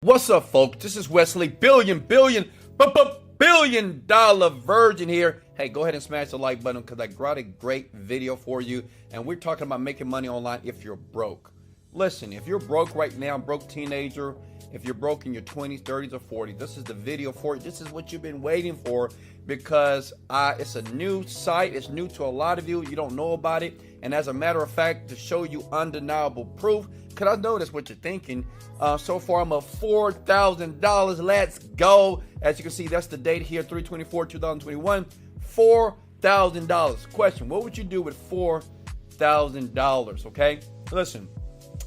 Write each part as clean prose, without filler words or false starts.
What's up, folks? This is Wesley, billion dollar virgin here. Hey, go ahead and smash the like button because I brought a great video for you. And we're talking about making money online if you're broke. Listen, if you're broke right now, broke teenager, if you're broke in your 20s, 30s, or 40s, this is the video for you. This is what you've been waiting for because it's a new site. It's new to a lot of you. You don't know about it. And as a matter of fact, to show you undeniable proof, because I know that's what you're thinking. So far, I'm at $4,000. Let's go. As you can see, that's the date here, 3/24/2021. $4,000. Question, what would you do with $4,000? Okay, listen,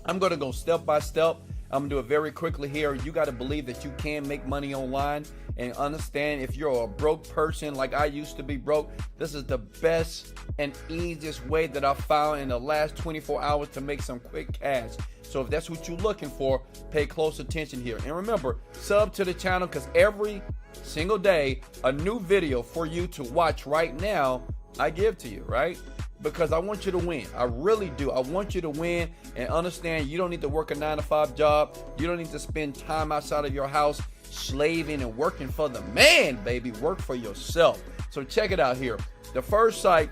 I'm going to go step by step. I'm going to do it very quickly here. You got to believe that you can make money online and understand if you're a broke person like I used to be broke, this is the best and easiest way that I found in the last 24 hours to make some quick cash. So if that's what you're looking for, pay close attention here. And remember, sub to the channel because every single day, a new video for you to watch right now, I give to you, right? Because I want you to win. I really do. I want you to win and understand you don't need to work a 9-to-5 job. You don't need to spend time outside of your house slaving and working for the man, baby. Work for yourself. So check it out here. The first site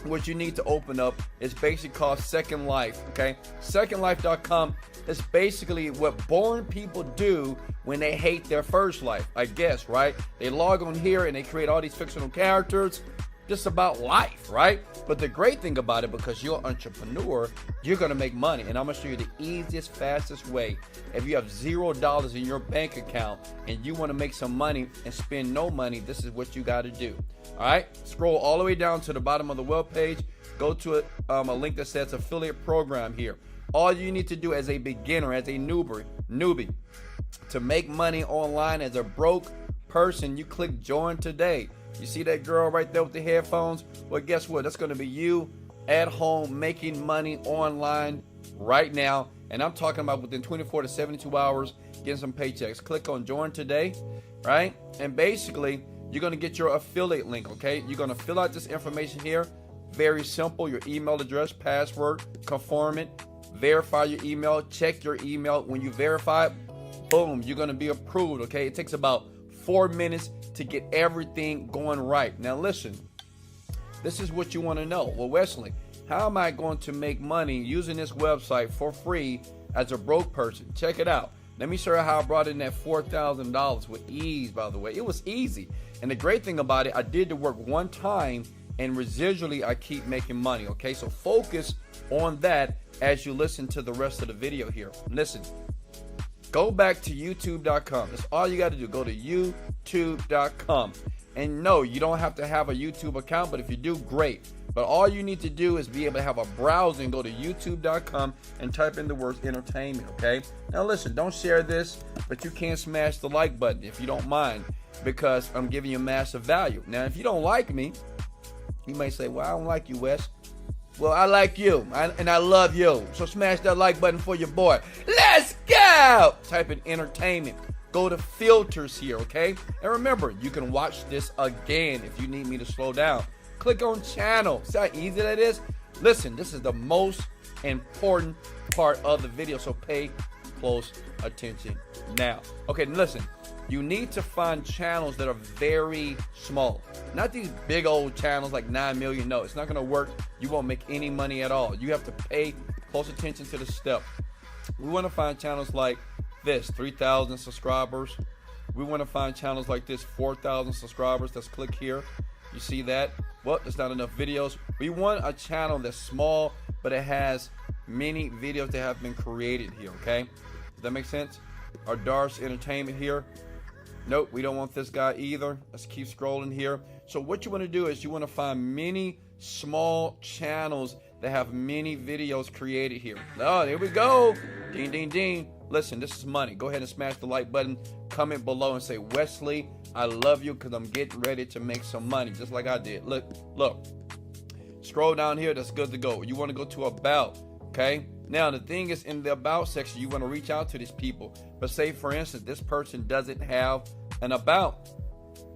what you need to open up is basically called Second Life, okay? SecondLife.com is basically what born people do when they hate their first life, I guess, right? They log on here and they create all these fictional characters just about life, right? But the great thing about it, because you're an entrepreneur, you're gonna make money. And I'm gonna show you the easiest, fastest way. If you have $0 in your bank account and you wanna make some money and spend no money, this is what you gotta do. All right, scroll all the way down to the bottom of the web page. Go to a link that says affiliate program here. All you need to do as a beginner, as a newbie, to make money online as a broke person, you click join today. You see that girl right there with the headphones? Well, guess what? That's going to be you at home making money online right now. And I'm talking about within 24 to 72 hours, getting some paychecks. Click on join today, right? And basically, you're going to get your affiliate link, okay? You're going to fill out this information here. Very simple. Your email address, password, confirm it, verify your email, check your email. When you verify it, boom, you're going to be approved, okay? It takes about 4 minutes to get everything going right. Now listen, this is what you want to know. Well, Wesley, how am I going to make money using this website for free as a broke person? Check it out. Let me show you how I brought in that $4,000 with ease, by the way. It was easy. And the great thing about it, I did the work one time and residually I keep making money, okay? So focus on that as you listen to the rest of the video here. Listen. Go back to youtube.com. That's all you got to do. Go to youtube.com. And no, you don't have to have a YouTube account, but if you do, great. But all you need to do is be able to have a browser and go to youtube.com and type in the words entertainment, okay? Now listen, don't share this, but you can smash the like button if you don't mind, because I'm giving you massive value. Now, if you don't like me, you may say, well, I don't like you, Wes. Well, I like you, and I love you. So smash that like button for your boy. Let's go! Type in entertainment. Go to filters here, okay? And remember, you can watch this again if you need me to slow down. Click on channel. See how easy that is? Listen, this is the most important part of the video, so pay close attention now. Okay, listen. You need to find channels that are very small. Not these big old channels like 9 million. No, it's not going to work. You won't make any money at all. You have to pay close attention to the step. We want to find channels like this, 3,000 subscribers. We want to find channels like this, 4,000 subscribers. Let's click here. You see that? Well, there's not enough videos. We want a channel that's small, but it has many videos that have been created here, okay? Does that make sense? Our Darce Entertainment here. Nope, we don't want this guy either. Let's keep scrolling here. So what you want to do is you want to find many small channels that have many videos created here. Oh, there we go. Ding, ding, ding. Listen, this is money. Go ahead and smash the like button. Comment below and say, Wesley, I love you because I'm getting ready to make some money, just like I did. Look. Scroll down here. That's good to go. You want to go to About, okay? Now, the thing is, in the About section, you want to reach out to these people. But say, for instance, this person doesn't have an About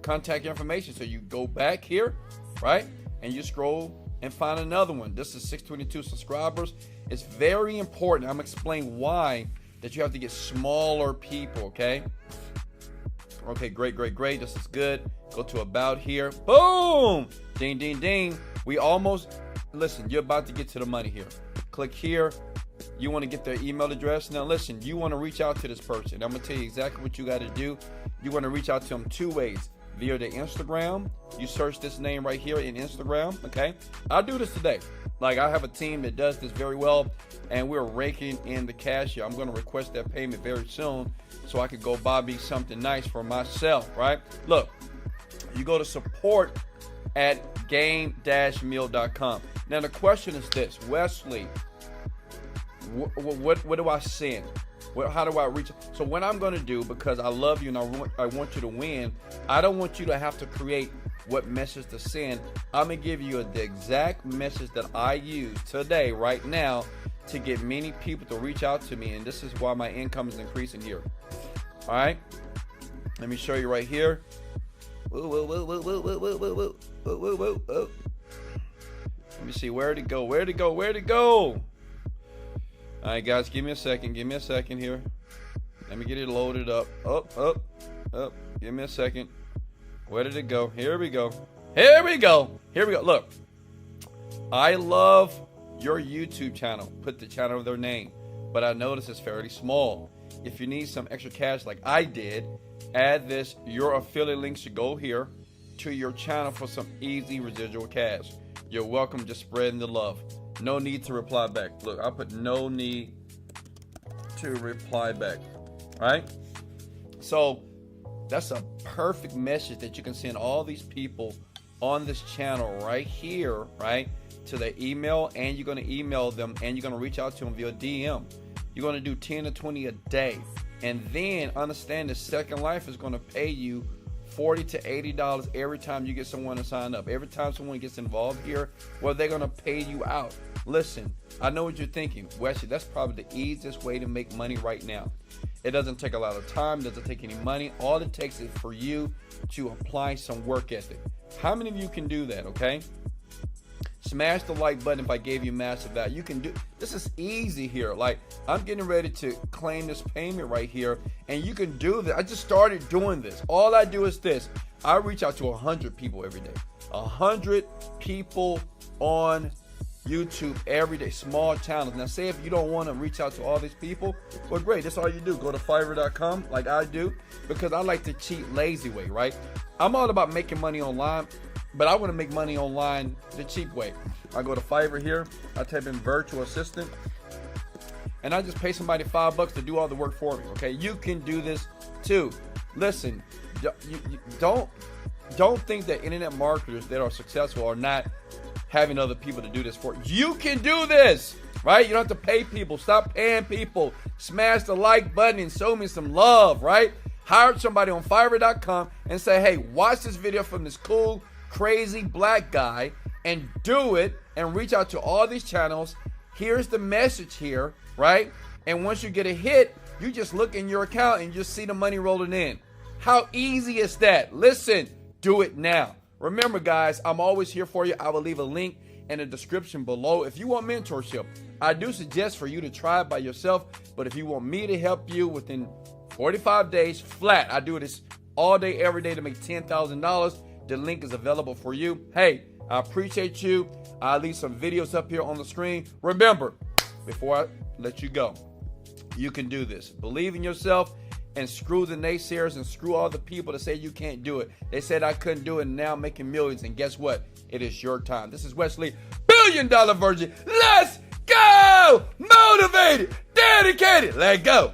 contact information. So you go back here, right? And you scroll and find another one. This is 622 subscribers. It's very important. I'm going to explain why that you have to get smaller people, okay? Okay, great. This is good. Go to about here. Boom! Ding, ding, ding. We almost, listen, you're about to get to the money here. Click here. You want to get their email address. Now, listen, you want to reach out to this person. I'm going to tell you exactly what you got to do. You want to reach out to them two ways. Via the Instagram. You search this name right here in Instagram, okay? I do this today. Like, I have a team that does this very well, and we're raking in the cash here. I'm going to request that payment very soon so I can go buy me something nice for myself, right? Look, you go to support@game-meal.com. Now, the question is this, Wesley, what do I send? How do I reach? So what I'm going to do, because I love you and I want you to win, I don't want you to have to create what message to send. I'm going to give you the exact message that I use today, right now, to get many people to reach out to me. And this is why my income is increasing here. All right. Let me show you right here. Let me see. Where'd it go? All right, guys, give me a second here. Let me get it loaded up. Up. Give me a second. Where did it go? Here we go. Look, I love your YouTube channel. Put the channel of their name. But I notice it's fairly small. If you need some extra cash like I did, add this. Your affiliate link should go here to your channel for some easy residual cash. You're welcome, just spreading the love. No need to reply back. Look, I put no need to reply back. Right? So that's a perfect message that you can send all these people on this channel right here, right, to their email, and you're going to email them, and you're going to reach out to them via DM. You're going to do 10 to 20 a day. And then understand that Second Life is going to pay you $40 to $80 every time you get someone to sign up. Every time someone gets involved here, well, they're going to pay you out. Listen, I know what you're thinking. Wesley, that's probably the easiest way to make money right now. It doesn't take a lot of time, doesn't take any money. All it takes is for you to apply some work ethic. How many of you can do that, okay? Smash the like button if I gave you massive value. You can do this. Is easy here. Like, I'm getting ready to claim this payment right here, and you can do this. I just started doing this. All I do is this. I reach out to 100 people every day. 100 people on YouTube every day, small channels. Now, say if you don't want to reach out to all these people, well, great. That's all you do. Go to Fiverr.com like I do, because I like to cheat lazy way, right? I'm all about making money online, but I want to make money online the cheap way. I go to Fiverr here. I type in virtual assistant, and I just pay somebody $5 to do all the work for me. Okay, you can do this too. Listen, you don't think that internet marketers that are successful are not having other people to do this for you. You can do this, right? You don't have to pay people. Stop paying people. Smash the like button and show me some love, right? Hire somebody on Fiverr.com and say, hey, watch this video from this cool, crazy black guy, and do it, and reach out to all these channels. Here's the message here, right? And once you get a hit, you just look in your account and you just see the money rolling in. How easy is that? Listen, do it now. Remember, guys, I'm always here for you. I will leave a link in the description below. If you want mentorship, I do suggest for you to try it by yourself. But if you want me to help you within 45 days flat, I do this all day, every day to make $10,000. The link is available for you. Hey, I appreciate you. I'll leave some videos up here on the screen. Remember, before I let you go, you can do this. Believe in yourself, and screw the naysayers and screw all the people that say you can't do it. They said I couldn't do it, and now I'm making millions. And guess what? It is your time. This is Wesley, $1 billion Virgin. Let's go! Motivated, dedicated. Let go.